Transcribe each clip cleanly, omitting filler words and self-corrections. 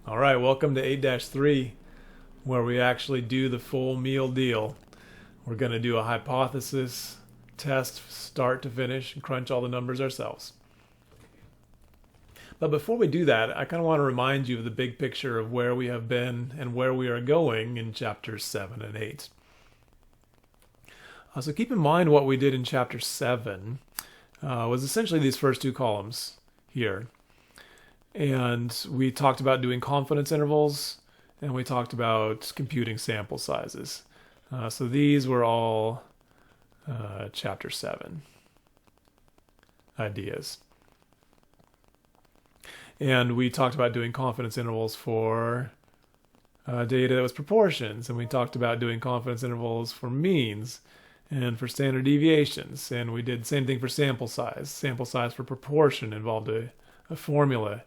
All right, welcome to 8-3, where we actually do the full meal deal. We're going to do a hypothesis test start to finish and crunch all the numbers ourselves. But before we do that, I kind of want to remind you of the big picture of where we have been and where we are going in chapters 7 and 8. So keep in mind what we did in chapter 7 was essentially these first two columns here. And we talked about doing confidence intervals, and we talked about computing sample sizes. So these were all chapter 7 ideas. And we talked about doing confidence intervals for data that was proportions, and we talked about doing confidence intervals for means and for standard deviations. And we did the same thing for sample size. Sample size for proportion involved a formula.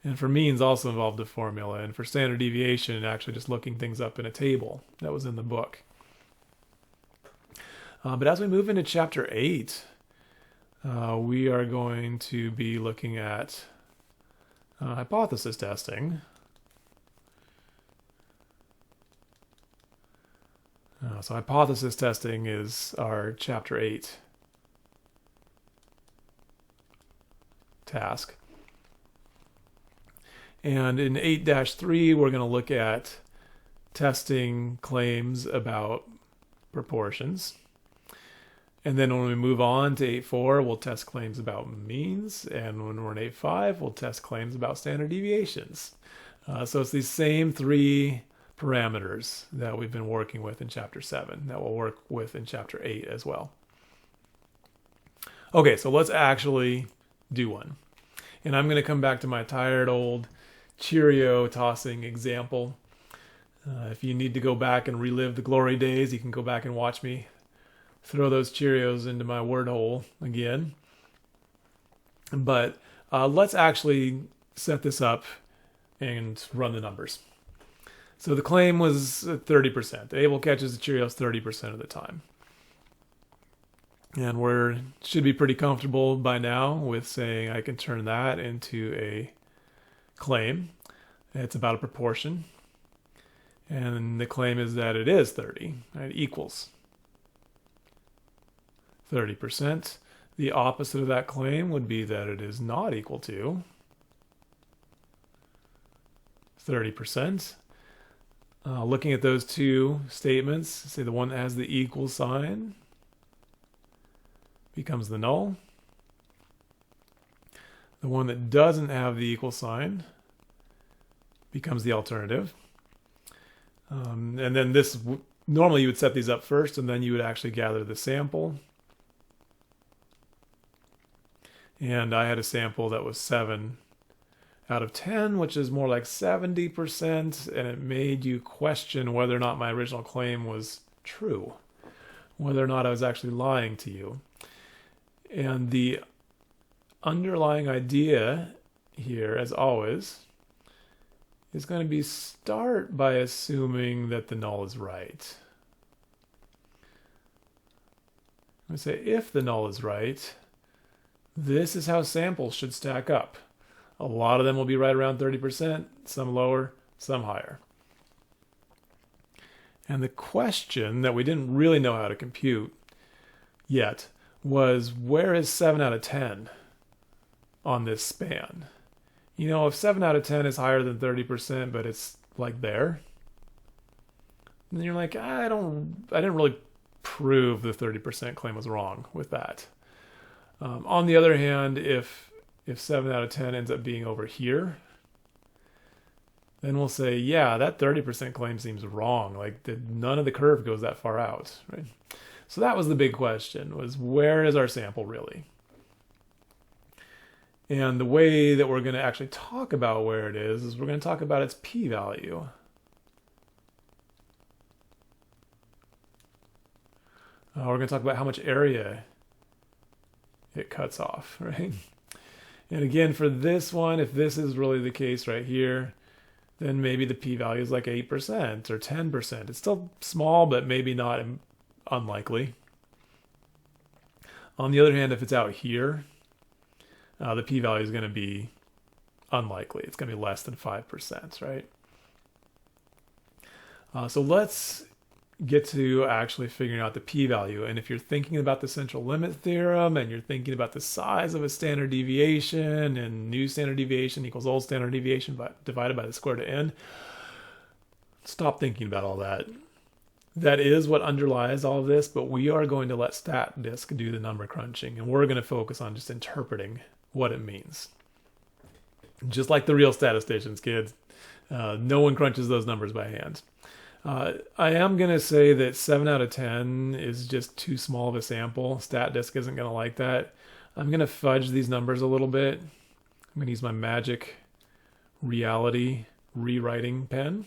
And for means also involved a formula. And for standard deviation, actually just looking things up in a table that was in the book. But as we move into chapter 8, we are going to be looking at hypothesis testing. So hypothesis testing is our chapter 8 task. And in 8-3, we're going to look at testing claims about proportions. And then when we move on to 8-4, we'll test claims about means. And when we're in 8-5, we'll test claims about standard deviations. So it's these same three parameters that we've been working with in chapter 7 that we'll work with in chapter 8 as well. Okay, so let's actually do one. And I'm going to come back to my tired old Cheerio tossing example. If you need to go back and relive the glory days, you can go back and watch me throw those Cheerios into my word hole again. But let's actually set this up and run the numbers. So the claim was 30%. Abel catches the Cheerios 30% of the time. And we should be pretty comfortable by now with saying I can turn that into a claim. It's about a proportion. And the claim is that it is 30. It equals 30%. The opposite of that claim would be that it is not equal to 30%. Looking at those two statements, say the one that has the equal sign becomes the null. The one that doesn't have the equal sign becomes the alternative. And then this, normally you would set these up first, and then you would actually gather the sample. And I had a sample that was 7 out of 10, which is more like 70%, and it made you question whether or not my original claim was true, whether or not I was actually lying to you. And the underlying idea here, as always, is going to be start by assuming that the null is right. I'm going to say if the null is right, this is how samples should stack up. A lot of them will be right around 30%, some lower, some higher. And the question that we didn't really know how to compute yet was, where is 7 out of 10 on this span? You know, if 7 out of 10 is higher than 30%, but it's like there, then you're like, I didn't really prove the 30% claim was wrong with that. On the other hand, if 7 out of 10 ends up being over here, then we'll say, yeah, that 30% claim seems wrong. Like none of the curve goes that far out, right? So that was the big question, was where is our sample really? And the way that we're going to actually talk about where it is we're going to talk about its p-value. We're going to talk about how much area it cuts off, right? And again, for this one, if this is really the case right here, then maybe the p-value is like 8% or 10%. It's still small, but maybe not unlikely. On the other hand, if it's out here, the p-value is going to be unlikely. It's going to be less than 5%, right? So let's get to actually figuring out the p-value. And if you're thinking about the central limit theorem and you're thinking about the size of a standard deviation and new standard deviation equals old standard deviation divided by the square root of n, stop thinking about all that. That is what underlies all of this, but we are going to let StatDisk do the number crunching, and we're going to focus on just interpreting what it means. Just like the real statisticians, kids. No one crunches those numbers by hand. I am going to say that 7 out of 10 is just too small of a sample. StatDisk isn't going to like that. I'm going to fudge these numbers a little bit. I'm going to use my magic reality rewriting pen.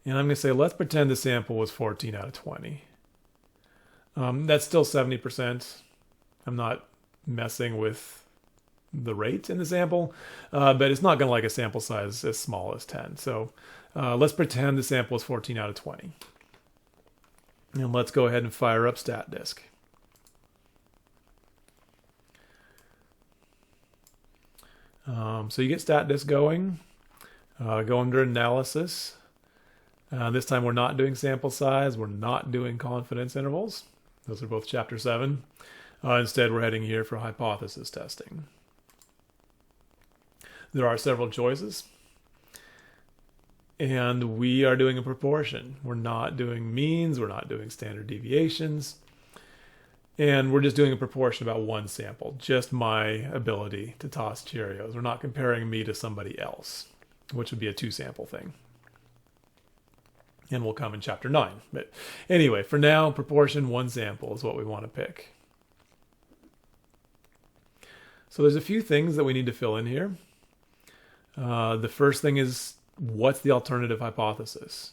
And I'm going to say, let's pretend the sample was 14 out of 20. That's still 70%. I'm not messing with the rate in the sample, but it's not going to like a sample size as small as 10. So let's pretend the sample is 14 out of 20. And let's go ahead and fire up StatDisk. So you get StatDisk going. Go under analysis. This time we're not doing sample size. We're not doing confidence intervals. Those are both chapter 7. Instead, we're heading here for hypothesis testing. There are several choices. And we are doing a proportion. We're not doing means. We're not doing standard deviations. And we're just doing a proportion about one sample. Just my ability to toss Cheerios. We're not comparing me to somebody else, which would be a 2-sample thing. And will come in chapter 9. But anyway, for now, proportion 1 sample is what we want to pick. So there's a few things that we need to fill in here. The first thing is, what's the alternative hypothesis?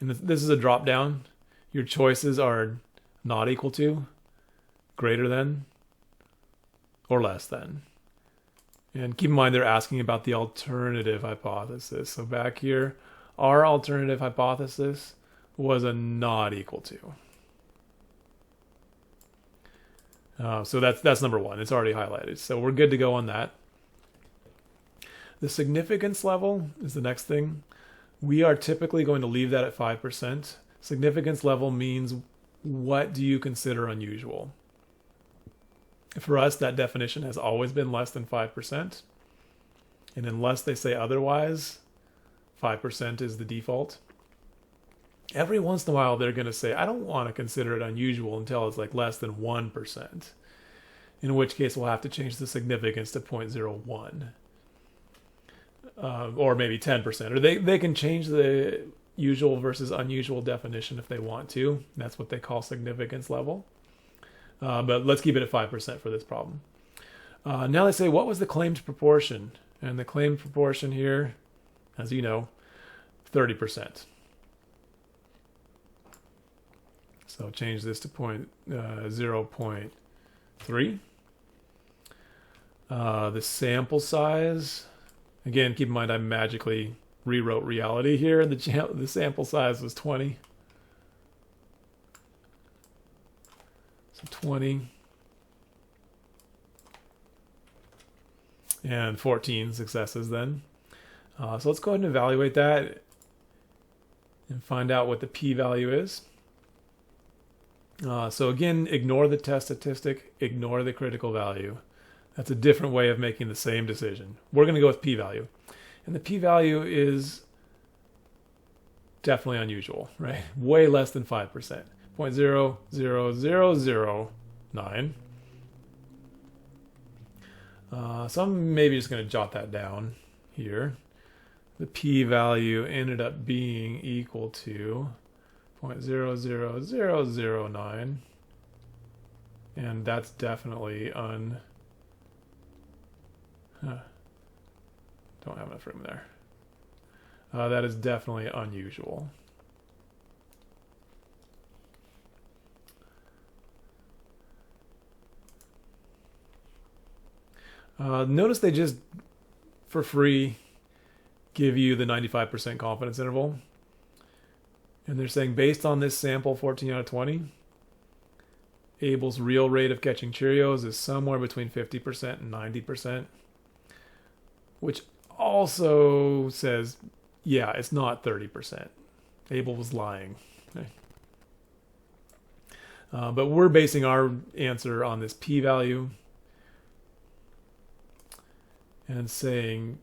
And this is a drop down. Your choices are not equal to, greater than, or less than. And keep in mind they're asking about the alternative hypothesis. So back here, our alternative hypothesis was a not equal to. So that's number 1. It's already highlighted. So we're good to go on that. The significance level is the next thing. We are typically going to leave that at 5%. Significance level means, what do you consider unusual? For us, that definition has always been less than 5%. And unless they say otherwise, 5% is the default. Every once in a while, they're going to say, I don't want to consider it unusual until it's like less than 1%. In which case, we'll have to change the significance to 0.01. Or maybe 10%. Or they can change the usual versus unusual definition if they want to. That's what they call significance level. But let's keep it at 5% for this problem. Now they say, what was the claimed proportion? And the claimed proportion here, as you know, 30%. So change this to 0.3. The sample size, again, keep in mind I magically rewrote reality here. The sample size was 20. So 20. And 14 successes then. So let's go ahead and evaluate that and find out what the p-value is. So again, ignore the test statistic, ignore the critical value. That's a different way of making the same decision. We're going to go with p-value. And the p-value is definitely unusual, right? Way less than 5%. 0.00009. So I'm maybe just going to jot that down here. The p-value ended up being equal to 0.00009. And that's definitely don't have enough room there. That is definitely unusual. Notice they just, for free, give you the 95% confidence interval. And they're saying, based on this sample, 14 out of 20, Abel's real rate of catching Cheerios is somewhere between 50% and 90%. which also says, yeah, it's not 30%. Abel was lying. Okay. But we're basing our answer on this p-value and saying,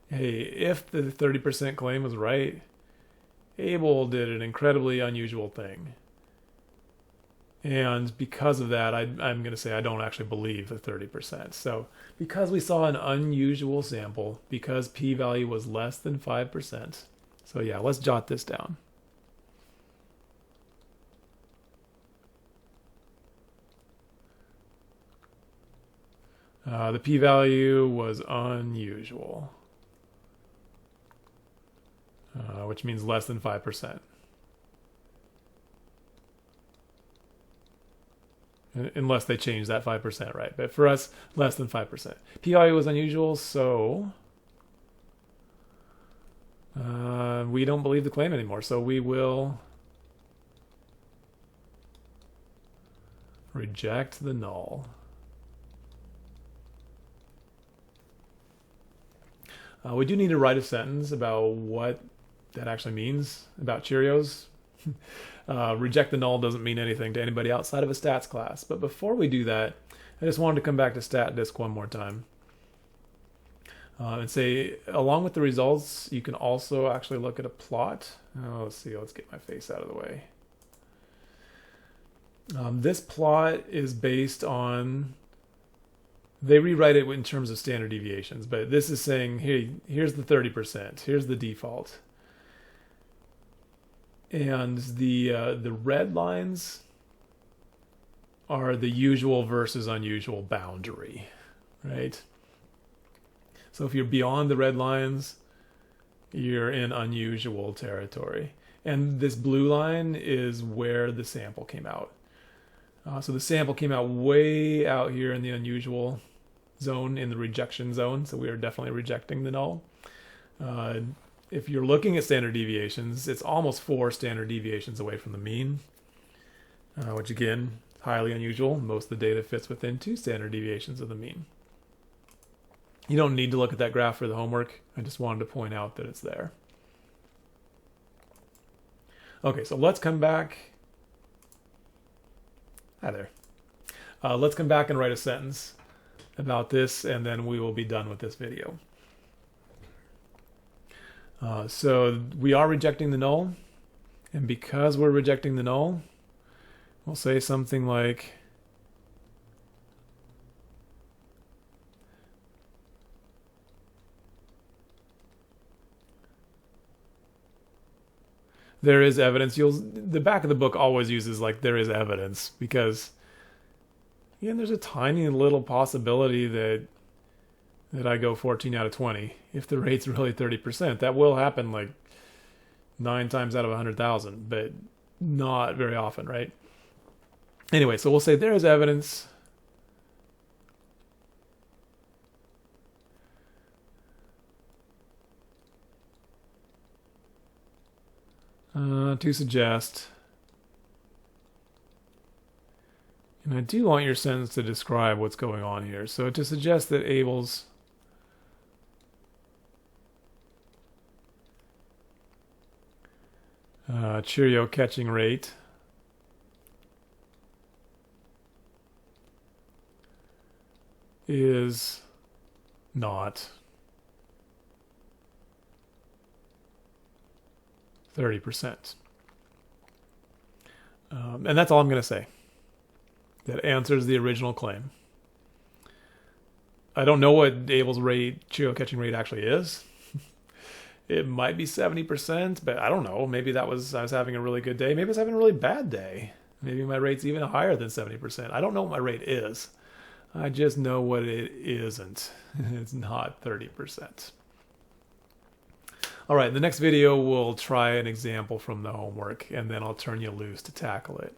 hey, if the 30% claim was right, Abel did an incredibly unusual thing. And because of that, I'm going to say I don't actually believe the 30%. So because we saw an unusual sample, because p-value was less than 5%. So yeah, let's jot this down. The p-value was unusual, which means less than 5%. Unless they change that 5%, right? But for us, less than 5%. P-value was unusual, so we don't believe the claim anymore. So we will reject the null. We do need to write a sentence about what that actually means about Cheerios. Reject the null doesn't mean anything to anybody outside of a stats class. But before we do that, I just wanted to come back to StatDisk one more time. And say, along with the results, you can also actually look at a plot. Oh, let's see, let's get my face out of the way. This plot is based on, they rewrite it in terms of standard deviations, but this is saying, hey, here's the 30%, here's the default. And the red lines are the usual versus unusual boundary, right? So if you're beyond the red lines, you're in unusual territory. And this blue line is where the sample came out. So the sample came out way out here in the unusual zone, in the rejection zone. So we are definitely rejecting the null. If you're looking at standard deviations, it's almost 4 standard deviations away from the mean, which again, highly unusual. Most of the data fits within 2 standard deviations of the mean. You don't need to look at that graph for the homework. I just wanted to point out that it's there. Okay, so let's come back. Hi there. Let's come back and write a sentence about this, and then we will be done with this video. So we are rejecting the null, and because we're rejecting the null, we'll say something like, there is evidence. The back of the book always uses like there is evidence, because again, there's a tiny little possibility that I go 14 out of 20 if the rate's really 30%. That will happen like 9 times out of 100,000, but not very often, right? Anyway, so we'll say there is evidence to suggest, and I do want your sentence to describe what's going on here. So to suggest that Abel's Cheerio catching rate is not 30%. And that's all I'm going to say. That answers the original claim. I don't know what Abel's rate, Cheerio catching rate actually is. It might be 70%, but I don't know. Maybe I was having a really good day. Maybe I was having a really bad day. Maybe my rate's even higher than 70%. I don't know what my rate is. I just know what it isn't. It's not 30%. All right, in the next video, we'll try an example from the homework, and then I'll turn you loose to tackle it.